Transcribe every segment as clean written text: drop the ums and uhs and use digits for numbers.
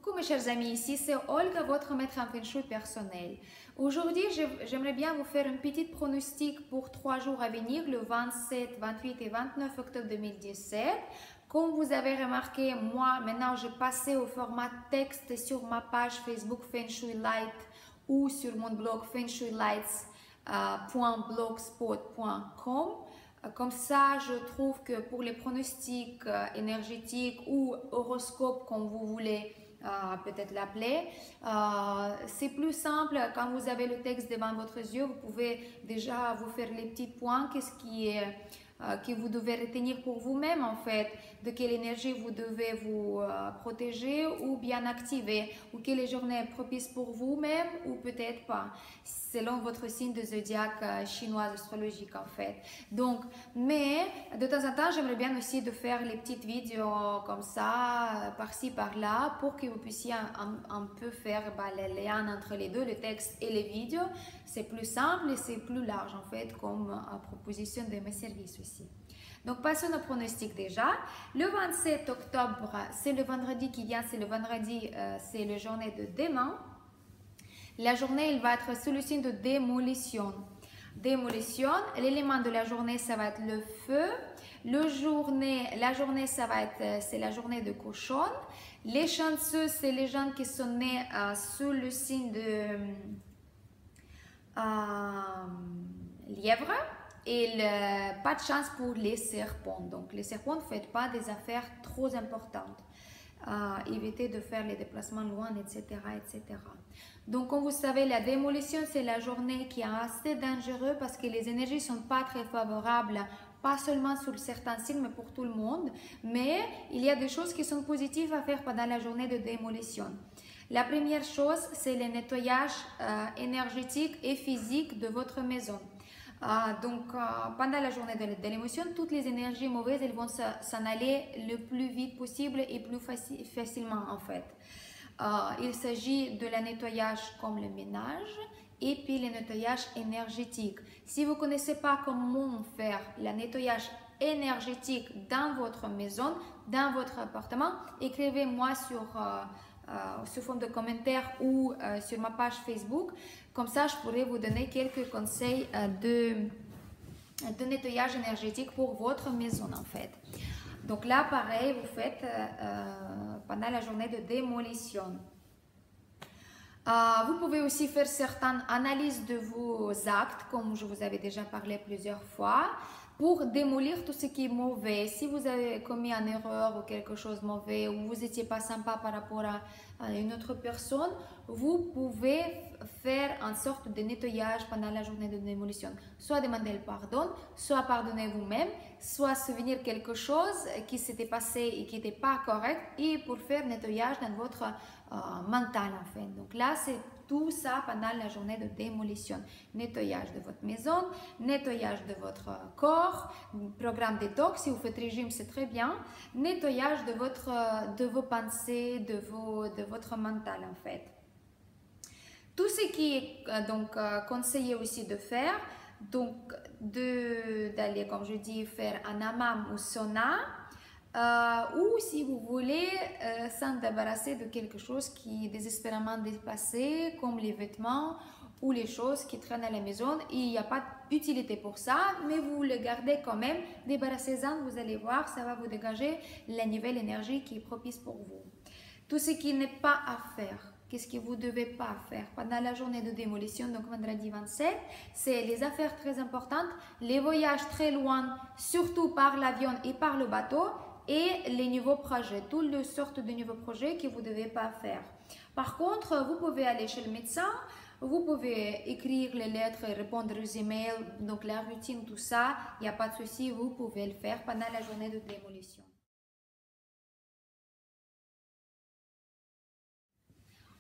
Coucou mes chers amis, ici c'est Olga, votre maître en Feng Shui personnel. Aujourd'hui, j'aimerais bien vous faire une petite pronostic pour 3 jours à venir, le 27, 28 et 29 octobre 2017. Comme vous avez remarqué, moi maintenant je passais au format texte sur ma page Facebook Feng Shui Light ou sur mon blog fengshuilights.blogspot.com. Comme ça, je trouve que pour les pronostics énergétiques ou horoscopes, comme vous voulez peut-être l'appeler, c'est plus simple quand vous avez le texte devant votre yeux. Vous pouvez déjà vous faire les petits points, qu'est-ce qui est que vous devez retenir pour vous-même en fait, de quelle énergie vous devez vous protéger ou bien activer, ou quelle journée est propice pour vous-même ou peut-être pas, selon votre signe de zodiaque chinoise astrologique en fait. Donc, mais de temps en temps, j'aimerais bien aussi de faire les petites vidéos comme ça, par-ci, par-là, pour que vous puissiez un peu faire les liens entre les deux, le texte et les vidéos. C'est plus simple et c'est plus large en fait comme proposition de mes services aussi. Donc passons au pronostic déjà. Le 27 octobre, c'est le vendredi qui vient, c'est le vendredi, c'est la journée de demain. La journée, il va être sous le signe de démolition. Démolition, l'élément de la journée, ça va être le feu. La journée, ça va être, c'est la journée de cochon. Les chanceux, c'est les gens qui sont nés sous le signe de lièvre. Et pas de chance pour les serpents. Donc, les serpents, ne faites pas des affaires trop importantes. Évitez de faire les déplacements loin, etc., etc. Donc, comme vous savez, la démolition, c'est la journée qui est assez dangereuse parce que les énergies ne sont pas très favorables, pas seulement sur certains signes, mais pour tout le monde. Mais il y a des choses qui sont positives à faire pendant la journée de démolition. La première chose, c'est le nettoyage énergétique et physique de votre maison. Pendant la journée de l'émotion, toutes les énergies mauvaises, elles vont s'en aller le plus vite possible et plus facilement en fait. Il s'agit de la nettoyage comme le ménage et puis le nettoyage énergétique. Si vous ne connaissez pas comment faire le nettoyage énergétique dans votre maison, dans votre appartement, écrivez-moi sous forme de commentaires ou sur ma page Facebook. Comme ça, je pourrais vous donner quelques conseils de nettoyage énergétique pour votre maison en fait. Donc là, pareil, vous faites pendant la journée de démolition. Vous pouvez aussi faire certaines analyses de vos actes, comme je vous avais déjà parlé plusieurs fois, pour démolir tout ce qui est mauvais. Si vous avez commis une erreur ou quelque chose de mauvais, ou vous n'étiez pas sympa par rapport à une autre personne, vous pouvez faire une sorte de nettoyage pendant la journée de démolition. Soit demander le pardon, soit pardonner vous-même, soit souvenir quelque chose qui s'était passé et qui n'était pas correct, et pour faire nettoyage dans votre mental en fait. Donc là, c'est tout ça pendant la journée de démolition. Nettoyage de votre maison, nettoyage de votre corps, programme détox, si vous faites régime, c'est très bien. Nettoyage de vos pensées, de votre mental en fait. Tout ce qui est conseillé aussi de faire, donc d'aller, comme je dis, faire un hammam ou sauna, ou si vous voulez s'en débarrasser de quelque chose qui est désespérément dépassé, comme les vêtements ou les choses qui traînent à la maison, et il n'y a pas d'utilité pour ça, mais vous le gardez quand même, débarrassez-en, vous allez voir, ça va vous dégager la nouvelle énergie qui est propice pour vous. Tout ce qui n'est pas à faire, qu'est-ce que vous ne devez pas faire pendant la journée de démolition, donc vendredi 27, c'est les affaires très importantes, les voyages très loin, surtout par l'avion et par le bateau, et les nouveaux projets, toutes les sortes de nouveaux projets que vous ne devez pas faire. Par contre, vous pouvez aller chez le médecin, vous pouvez écrire les lettres et répondre aux emails, donc la routine, tout ça, il n'y a pas de souci, vous pouvez le faire pendant la journée de démolition.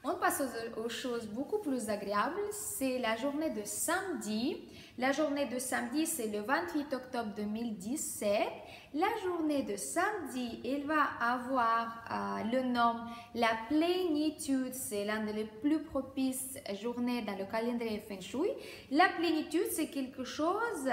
On passe aux choses beaucoup plus agréables, c'est la journée de samedi. La journée de samedi, c'est le 28 octobre 2017. La journée de samedi, il va avoir le nom la plénitude. C'est l'un des plus propices journées dans le calendrier Feng Shui. La plénitude, c'est quelque chose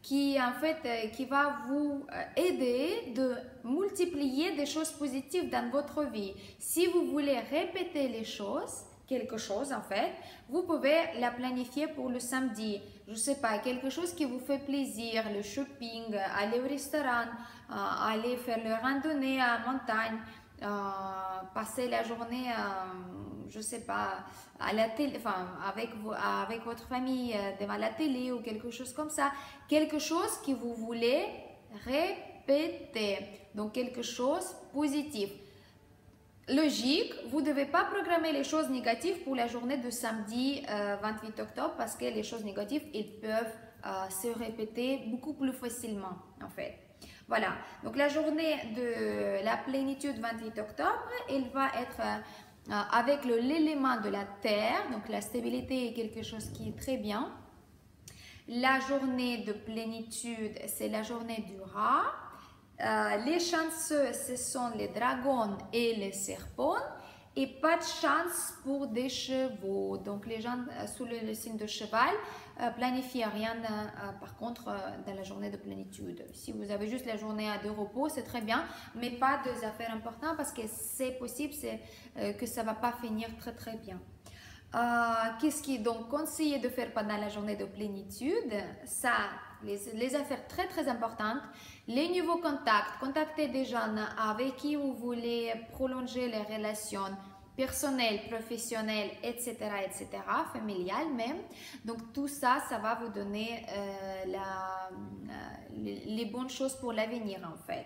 qui en fait qui va vous aider de multiplier des choses positives dans votre vie. Si vous voulez répéter les choses, quelque chose en fait, vous pouvez la planifier pour le samedi. Je sais pas, quelque chose qui vous fait plaisir, le shopping, aller au restaurant, aller faire le randonnée à la montagne, passer la journée, je sais pas, à la télé, enfin avec votre famille devant la télé ou quelque chose comme ça, quelque chose que vous voulez répéter, donc quelque chose positif. Logique, vous ne devez pas programmer les choses négatives pour la journée de samedi 28 octobre parce que les choses négatives, ils peuvent se répéter beaucoup plus facilement en fait. Voilà, donc la journée de la plénitude 28 octobre, elle va être avec l'élément de la terre, donc la stabilité est quelque chose qui est très bien. La journée de plénitude, c'est la journée du rat. Les chanceux, ce sont les dragons et les serpents. Et pas de chance pour des chevaux. Donc les gens sous le signe de cheval, planifiez rien par contre dans la journée de plénitude. Si vous avez juste la journée de repos, c'est très bien, mais pas des affaires importantes parce que c'est possible que ça ne va pas finir très très bien. Qu'est-ce qui est donc conseillé de faire pendant la journée de plénitude? Ça, les affaires très très importantes, les nouveaux contacts, contacter des gens avec qui vous voulez prolonger les relations personnelles, professionnelles, etc., etc., familiales même. Donc tout ça, ça va vous donner les bonnes choses pour l'avenir en fait.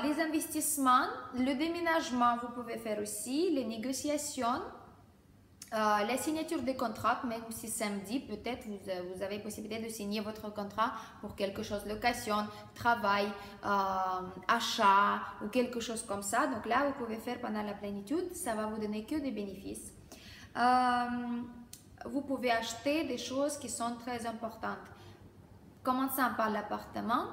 Les investissements, le déménagement, vous pouvez faire aussi, les négociations. La signature des contrats, même si samedi, peut-être vous avez possibilité de signer votre contrat pour quelque chose, location, travail, achat ou quelque chose comme ça. Donc là, vous pouvez faire pendant la plénitude, ça va vous donner que des bénéfices. Vous pouvez acheter des choses qui sont très importantes. Commençant par l'appartement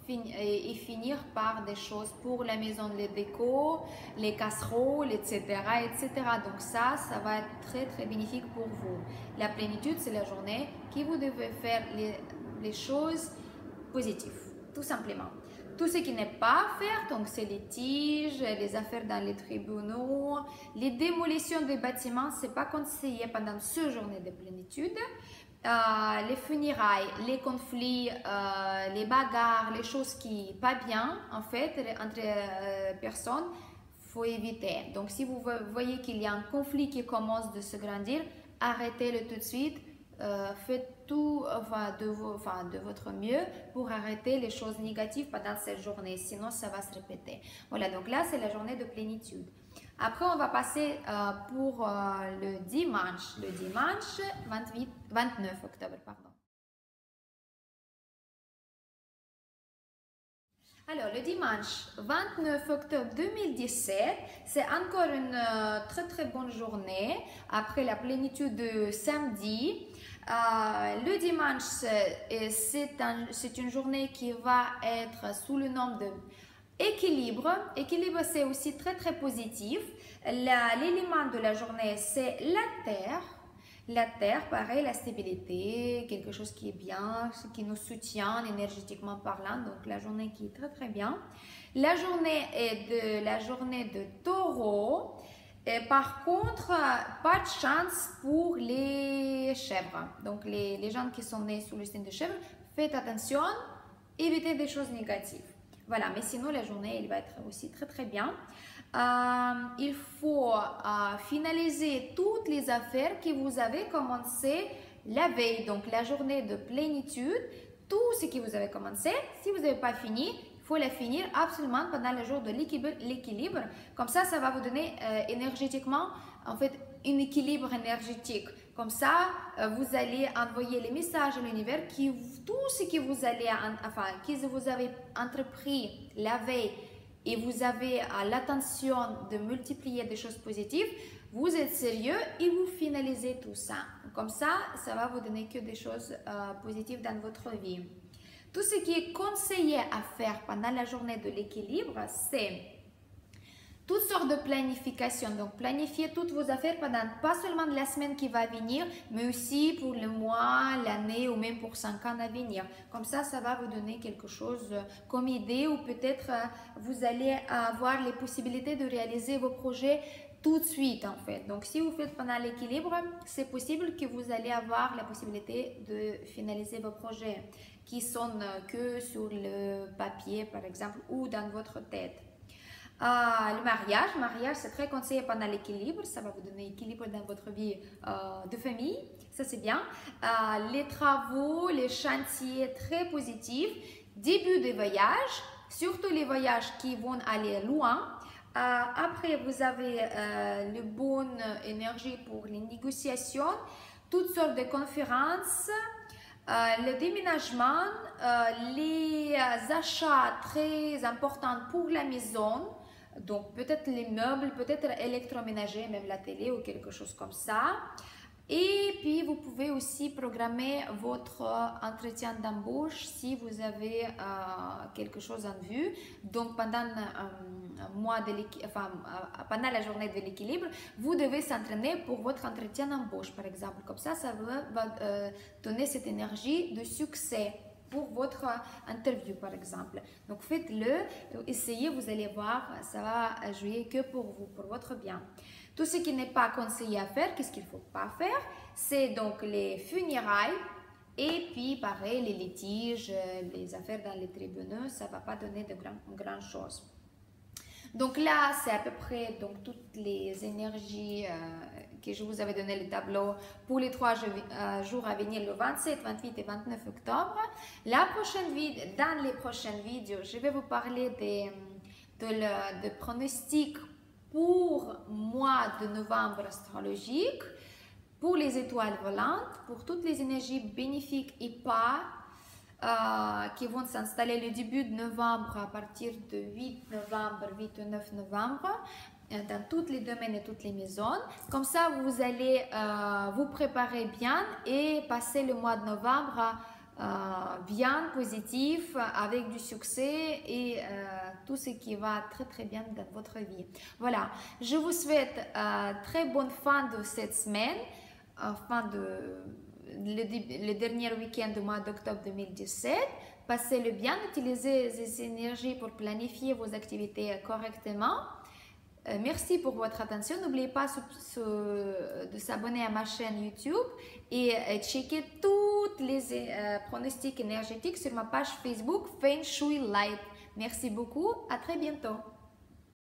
et finir par des choses pour la maison, les décos, les casseroles, etc., etc. Donc ça va être très très bénéfique pour vous. La plénitude, c'est la journée qui vous devez faire les choses positives, tout simplement. Tout ce qui n'est pas à faire, donc c'est les litiges, les affaires dans les tribunaux, les démolitions des bâtiments, c'est pas conseillé pendant ce journée de plénitude. Les funérailles, les conflits, les bagarres, les choses qui pas bien en fait entre personnes, faut éviter. Donc si vous voyez qu'il y a un conflit qui commence de se grandir, arrêtez-le tout de suite. Faites tout de votre mieux pour arrêter les choses négatives pendant cette journée, sinon ça va se répéter. Voilà, donc là c'est la journée de plénitude. Après, on va passer pour le dimanche 29 octobre. Pardon. Alors, le dimanche 29 octobre 2017, c'est encore une très très bonne journée après la plénitude de samedi. Le dimanche, c'est une journée qui va être sous le nom de équilibre. Équilibre, c'est aussi très très positif. L'élément de la journée, c'est la terre. La terre, pareil, la stabilité, quelque chose qui est bien, qui nous soutient énergétiquement parlant. Donc la journée qui est très très bien. La journée est la journée de taureau. Et par contre, pas de chance pour les chèvres. Donc les gens qui sont nés sous le signe de chèvre, faites attention, évitez des choses négatives. Voilà, mais sinon la journée, elle va être aussi très très bien. Il faut finaliser toutes les affaires que vous avez commencé la veille, donc la journée de plénitude, tout ce que vous avez commencé. Si vous n'avez pas fini, il faut la finir absolument pendant le jour de l'équilibre. Comme ça va vous donner énergétiquement, en fait, un équilibre énergétique. Comme ça, vous allez envoyer les messages à l'univers qui tout ce que vous avez entrepris la veille et vous avez l'intention de multiplier des choses positives, vous êtes sérieux et vous finalisez tout ça. Comme ça va vous donner que des choses positives dans votre vie. Tout ce qui est conseillé à faire pendant la journée de l'équilibre, c'est toutes sortes de planification. Donc, planifiez toutes vos affaires pendant pas seulement la semaine qui va venir, mais aussi pour le mois, l'année ou même pour 5 ans à venir. Comme ça va vous donner quelque chose comme idée ou peut-être vous allez avoir les possibilités de réaliser vos projets tout de suite en fait. Donc, si vous faites pendant l'équilibre, c'est possible que vous allez avoir la possibilité de finaliser vos projets qui sont que sur le papier par exemple ou dans votre tête. Le mariage c'est très conseillé pendant l'équilibre, ça va vous donner équilibre dans votre vie de famille, ça c'est bien. Les travaux, les chantiers très positifs, début des voyages, surtout les voyages qui vont aller loin. Après, vous avez le bonne énergie pour les négociations, toutes sortes de conférences, le déménagement, les achats très importants pour la maison. Donc, peut-être les meubles, peut-être électroménager, même la télé ou quelque chose comme ça. Et puis, vous pouvez aussi programmer votre entretien d'embauche si vous avez quelque chose en vue. Donc, pendant pendant la journée de l'équilibre, vous devez s'entraîner pour votre entretien d'embauche, par exemple. Comme ça va donner cette énergie de succès pour votre interview par exemple. Donc faites-le, essayez, vous allez voir, ça va jouer que pour vous, pour votre bien. Tout ce qui n'est pas conseillé à faire, qu'est-ce qu'il ne faut pas faire? C'est donc les funérailles et puis pareil, les litiges, les affaires dans les tribunaux, ça ne va pas donner de grandes choses. Donc là, c'est à peu près donc, toutes les énergies que je vous avais donné le tableau pour les 3 jours à venir, le 27, 28 et 29 octobre. Dans les prochaines vidéos, je vais vous parler de pronostics pour mois de novembre astrologique, pour les étoiles volantes, pour toutes les énergies bénéfiques et pas, qui vont s'installer le début de novembre à partir de 8 novembre, 8 ou 9 novembre dans tous les domaines et toutes les maisons. Comme ça, vous allez vous préparer bien et passer le mois de novembre bien positif, avec du succès et tout ce qui va très très bien dans votre vie. Voilà, je vous souhaite très bonne fin de cette semaine, le dernier week-end du mois d'octobre 2017. Passez-le bien, utilisez ces énergies pour planifier vos activités correctement. Merci pour votre attention. N'oubliez pas de s'abonner à ma chaîne YouTube et checker toutes les pronostics énergétiques sur ma page Facebook Feng Shui Light. Merci beaucoup, à très bientôt.